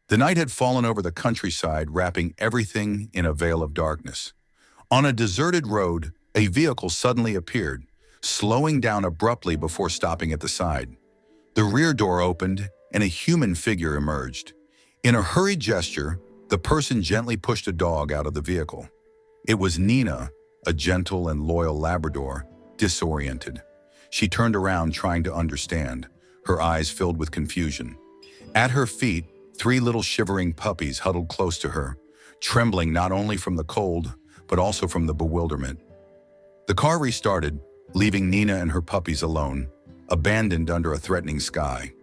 The night had fallen over the countryside, wrapping everything in a veil of darkness. On a deserted road, a vehicle suddenly appeared, slowing down abruptly before stopping at the side. The rear door opened, and a human figure emerged. In a hurried gesture, the person gently pushed a dog out of the vehicle. It was Nina, a gentle and loyal Labrador, disoriented. She turned around trying to understand, her eyes filled with confusion. At her feet, three little shivering puppies huddled close to her, trembling not only from the cold, but also from the bewilderment. The car restarted, leaving Nina and her puppies alone, abandoned under a threatening sky.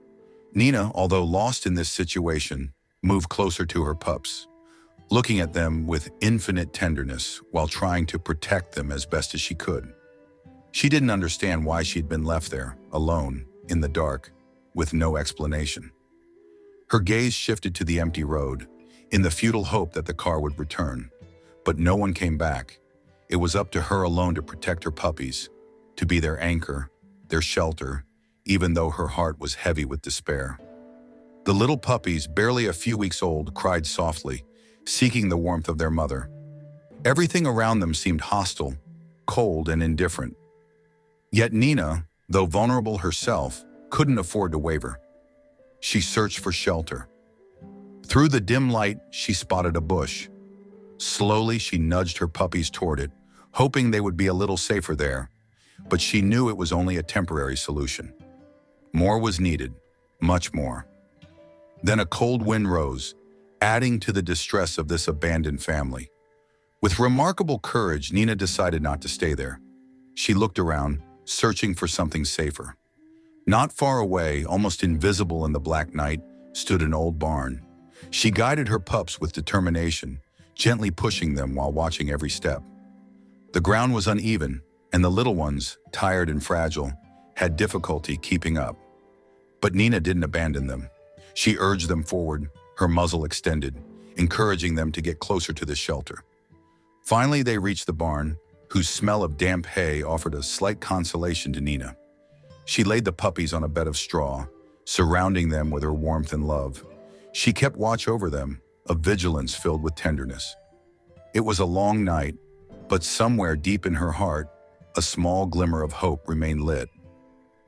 Nina, although lost in this situation, moved closer to her pups, looking at them with infinite tenderness while trying to protect them as best as she could. She didn't understand why she'd been left there, alone, in the dark, with no explanation. Her gaze shifted to the empty road, in the futile hope that the car would return. But no one came back. It was up to her alone to protect her puppies, to be their anchor, their shelter, even though her heart was heavy with despair. The little puppies, barely a few weeks old, cried softly, seeking the warmth of their mother. Everything around them seemed hostile, cold, and indifferent. Yet Nina, though vulnerable herself, couldn't afford to waver. She searched for shelter. Through the dim light, she spotted a bush. Slowly, she nudged her puppies toward it, hoping they would be a little safer there, but she knew it was only a temporary solution. More was needed, much more. Then a cold wind rose, adding to the distress of this abandoned family. With remarkable courage, Nina decided not to stay there. She looked around, searching for something safer. Not far away, almost invisible in the black night, stood an old barn. She guided her pups with determination, gently pushing them while watching every step. The ground was uneven, and the little ones, tired and fragile, had difficulty keeping up. But Nina didn't abandon them. She urged them forward, her muzzle extended, encouraging them to get closer to the shelter. Finally, they reached the barn, whose smell of damp hay offered a slight consolation to Nina. She laid the puppies on a bed of straw, surrounding them with her warmth and love. She kept watch over them, a vigilance filled with tenderness. It was a long night, but somewhere deep in her heart, a small glimmer of hope remained lit.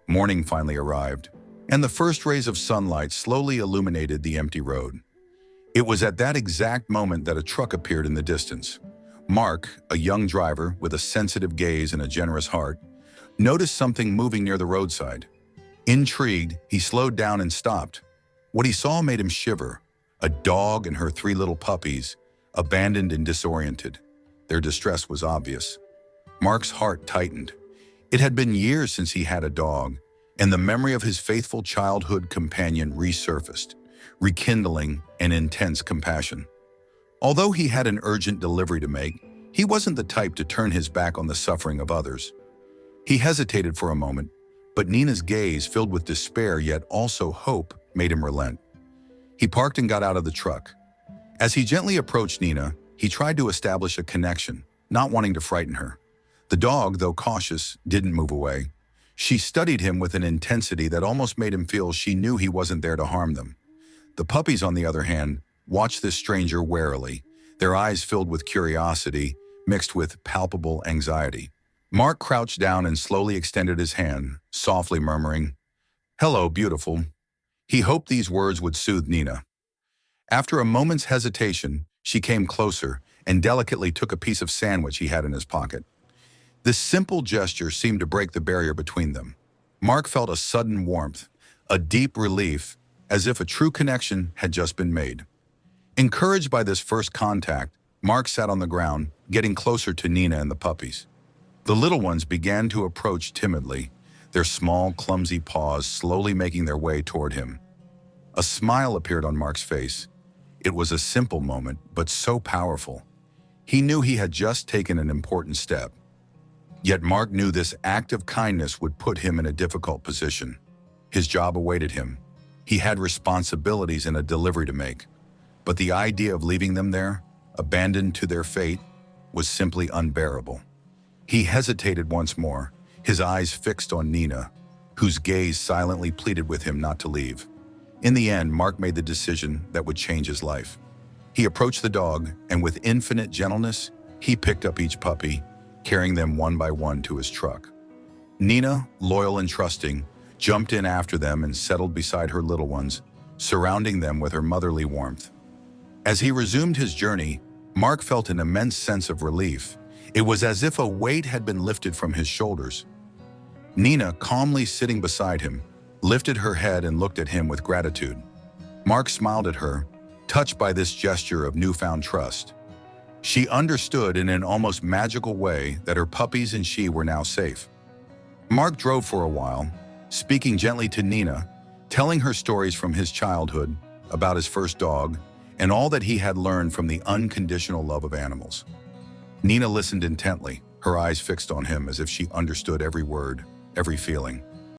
Morning finally arrived, and the first rays of sunlight slowly illuminated the empty road. It was at that exact moment that a truck appeared in the distance. Mark, a young driver with a sensitive gaze and a generous heart, noticed something moving near the roadside. Intrigued, he slowed down and stopped. What he saw made him shiver. A dog and her three little puppies, abandoned and disoriented. Their distress was obvious. Mark's heart tightened. It had been years since he had a dog, and the memory of his faithful childhood companion resurfaced, rekindling an intense compassion. Although he had an urgent delivery to make, he wasn't the type to turn his back on the suffering of others. He hesitated for a moment, but Nina's gaze, filled with despair yet also hope, made him relent. He parked and got out of the truck. As he gently approached Nina, he tried to establish a connection, not wanting to frighten her. The dog, though cautious, didn't move away. She studied him with an intensity that almost made him feel she knew he wasn't there to harm them. The puppies, on the other hand, watched this stranger warily, their eyes filled with curiosity, mixed with palpable anxiety. Mark crouched down and slowly extended his hand, softly murmuring, "Hello, beautiful." He hoped these words would soothe Nina. After a moment's hesitation, she came closer and delicately took a piece of sandwich he had in his pocket. This simple gesture seemed to break the barrier between them. Mark felt a sudden warmth, a deep relief, as if a true connection had just been made. Encouraged by this first contact, Mark sat on the ground, getting closer to Nina and the puppies. The little ones began to approach timidly, their small, clumsy paws slowly making their way toward him. A smile appeared on Mark's face. It was a simple moment, but so powerful. He knew he had just taken an important step. Yet Mark knew this act of kindness would put him in a difficult position. His job awaited him. He had responsibilities and a delivery to make. But the idea of leaving them there, abandoned to their fate, was simply unbearable. He hesitated once more, his eyes fixed on Nina, whose gaze silently pleaded with him not to leave. In the end, Mark made the decision that would change his life. He approached the dog, and with infinite gentleness, he picked up each puppy, carrying them one by one to his truck. Nina, loyal and trusting, jumped in after them and settled beside her little ones, surrounding them with her motherly warmth. As he resumed his journey, Mark felt an immense sense of relief. It was as if a weight had been lifted from his shoulders. Nina, calmly sitting beside him, lifted her head and looked at him with gratitude. Mark smiled at her, touched by this gesture of newfound trust. She understood in an almost magical way that her puppies and she were now safe. Mark drove for a while, speaking gently to Nina, telling her stories from his childhood, about his first dog, and all that he had learned from the unconditional love of animals. Nina listened intently, her eyes fixed on him as if she understood every word, every feeling.